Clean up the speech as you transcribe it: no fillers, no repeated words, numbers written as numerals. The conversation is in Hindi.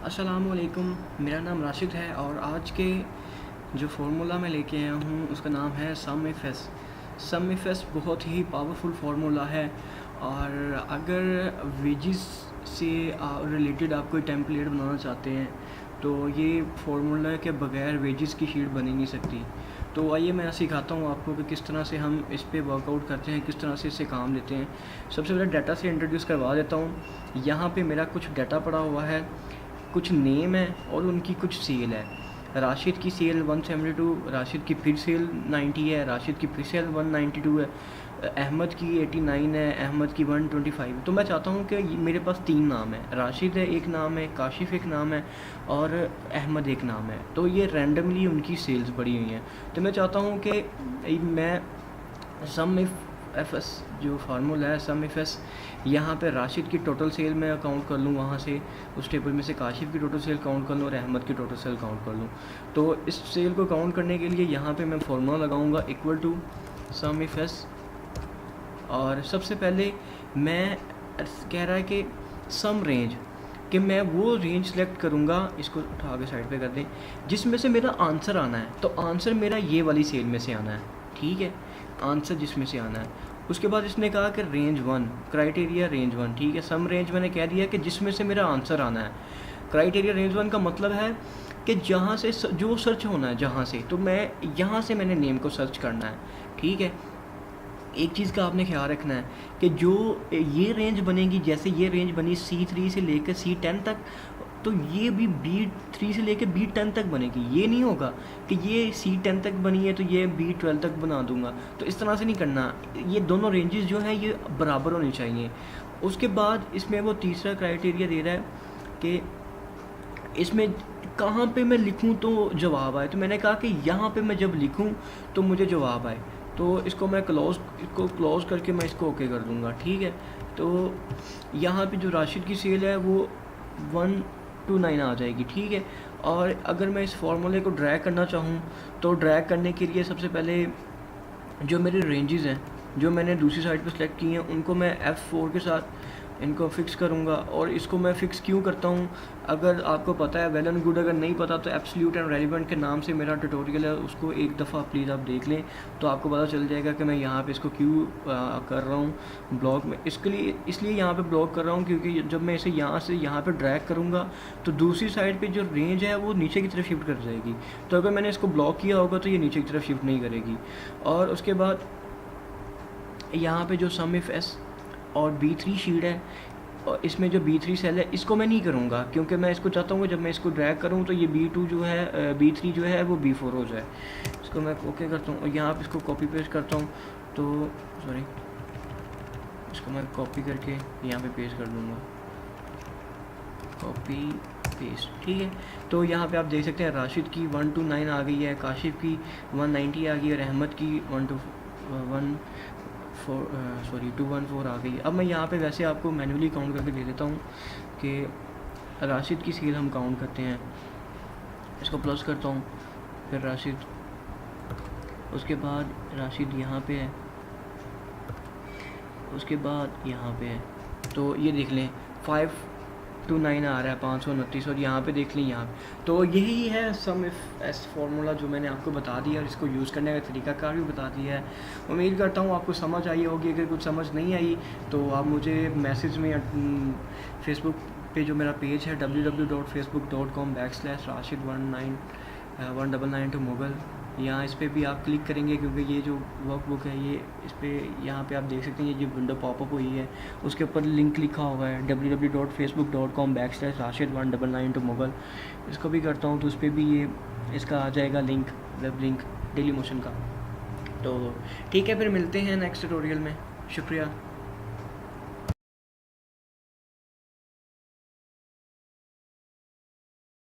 अस्सलामुअलैकुम, मेरा नाम राशिद है और आज के जो फार्मूला मैं लेके आया हूँ उसका नाम है सम if S. Some if S बहुत ही पावरफुल फार्मूला है और अगर वेजिस से रिलेटेड आप कोई टेम्पलेट बनाना चाहते हैं तो ये फार्मूला के बगैर वेजिस की शीट बन ही नहीं सकती। तो आइए मैं सिखाता हूँ आपको कि किस तरह से हम इस पे वर्कआउट करते हैं, किस तरह से इससे काम लेते हैं। सबसे पहले डाटा से इंट्रोड्यूस करवा देता हूँ। यहाँ पे मेरा कुछ डाटा पड़ा हुआ है, कुछ नेम है और उनकी कुछ सेल है। राशिद की सेल 172, राशिद की फिर सेल 90 है, राशिद की फिर सेल 192 है, अहमद की 89 है, अहमद की 125। तो मैं चाहता हूँ कि मेरे पास 3 नाम है, राशिद है एक नाम है, काशिफ एक नाम है और अहमद एक नाम है। तो ये रैंडमली उनकी सेल्स बढ़ी हुई हैं। तो मैं चाहता हूँ कि मैं सम एफ एस जो फार्मूला है सम इफ एस, यहाँ पे राशिद की टोटल सेल में काउंट कर लूँ, वहाँ से उस टेबल में से काशिफ की टोटल सेल काउंट कर लूँ और अहमद की टोटल सेल काउंट कर लूँ। तो इस सेल को काउंट करने के लिए यहाँ पे मैं फार्मूला लगाऊंगा equal to sumifs. और सबसे पहले मैं कह रहा है कि सम रेंज, कि मैं वो रेंज सेलेक्ट करूँगा, इसको उठा के साइड पे कर दें, जिसमें से मेरा आंसर आना है। तो आंसर मेरा ये वाली सेल में से आना है, ठीक है, आंसर जिसमें से आना है। उसके बाद इसने कहा कि रेंज 1, क्राइटेरिया रेंज 1, ठीक है। सम रेंज मैंने कह दिया कि जिसमें से मेरा आंसर आना है। क्राइटेरिया रेंज 1 का मतलब है कि जहाँ से जो सर्च होना है, जहाँ से, तो मैं यहाँ से मैंने नेम को सर्च करना है, ठीक है। एक चीज़ का आपने ख्याल रखना है कि जो ये रेंज बनेगी, जैसे ये रेंज बनी C3 से लेकर C10 तक, तो ये भी B3 से लेकर B10 तक बनेगी। ये नहीं होगा कि ये C10 तक बनी है तो ये B12 तक बना दूंगा। तो इस तरह से नहीं करना, ये दोनों रेंजेस जो हैं ये बराबर होनी चाहिए। उसके बाद इसमें वो तीसरा क्राइटेरिया दे रहा है कि इसमें कहाँ पे मैं लिखूँ तो जवाब आए। तो मैंने कहा कि यहाँ पे मैं जब लिखूँ तो मुझे जवाब आए। तो इसको क्लोज़ करके मैं इसको ओके कर दूँगा, ठीक है। तो यहाँ पे जो राशिद की सेल है वो 129 आ जाएगी, ठीक है। और अगर मैं इस फार्मूले को ड्रैग करना चाहूँ तो ड्रैग करने के लिए सबसे पहले जो मेरे रेंजेस हैं, जो मैंने दूसरी साइड पर सेलेक्ट की हैं, उनको मैं F4 के साथ इनको फ़िक्स करूँगा। और इसको मैं फ़िक्स क्यों करता हूँ, अगर आपको पता है वेल एंड गुड, अगर नहीं पता तो एब्सोल्यूट एंड रेलिवेंट के नाम से मेरा ट्यूटोरियल है, उसको एक दफ़ा प्लीज़ आप देख लें तो आपको पता चल जाएगा कि मैं यहाँ पे इसको क्यों कर रहा हूँ ब्लॉक में। इसलिए यहाँ पे ब्लॉक कर रहा हूँ क्योंकि जब मैं इसे यहाँ से यहाँ पे ड्रैग करूँगा तो दूसरी साइड पे जो रेंज है वो नीचे की तरफ शिफ्ट कर जाएगी। तो अगर मैंने इसको ब्लॉक किया होगा तो ये नीचे की तरफ शिफ्ट नहीं करेगी। और उसके बाद यहाँ पे जो सम इफ एस और B3 शीट है, और इसमें जो B3 सेल है इसको मैं नहीं करूँगा क्योंकि मैं इसको चाहता हूँ जब मैं इसको ड्रैग करूँ तो ये B2 जो है B3 जो है वो B4 हो जाए। इसको मैं ओके करता हूँ और यहाँ पे इसको कॉपी पेस्ट करता हूँ। तो सॉरी, इसको मैं कॉपी करके यहाँ पे पेस्ट कर दूँगा, कॉपी पेस्ट, ठीक है। तो यहाँ पे आप देख सकते हैं राशिद की 129 आ गई है, काशिफ की 190 आ गई और अहमद की 214 आ गई। अब मैं यहाँ पे वैसे आपको मैन्युअली काउंट करके दे देता हूँ कि राशिद की सेल हम काउंट करते हैं। इसको प्लस करता हूँ, फिर राशिद, उसके बाद राशिद यहाँ पे है, उसके बाद यहाँ पे है। तो ये देख लें 529 आ रहा है, 529, और यहाँ पे देख लें यहाँ पे। तो यही है सम इफ एस फार्मूला जो मैंने आपको बता दिया और इसको यूज़ करने का तरीकाकार भी बता दिया है। उम्मीद करता हूँ आपको समझ आई होगी। अगर कुछ समझ नहीं आई तो आप मुझे मैसेज में या फेसबुक पे जो मेरा पेज है www.facebook.com/rashid19992 यहाँ इस पर भी आप क्लिक करेंगे क्योंकि ये जो वर्कबुक है ये इस पर यहाँ पे आप देख सकते हैं, ये जो विंडो पॉपअप हुई है उसके ऊपर लिंक लिखा हुआ है www.facebook.com/rashid19992। इसको भी करता हूँ तो उस पर भी ये इसका आ जाएगा link, web link daily motion का। तो ठीक है, फिर मिलते हैं नेक्स्ट ट्यूटोरियल में। शुक्रिया।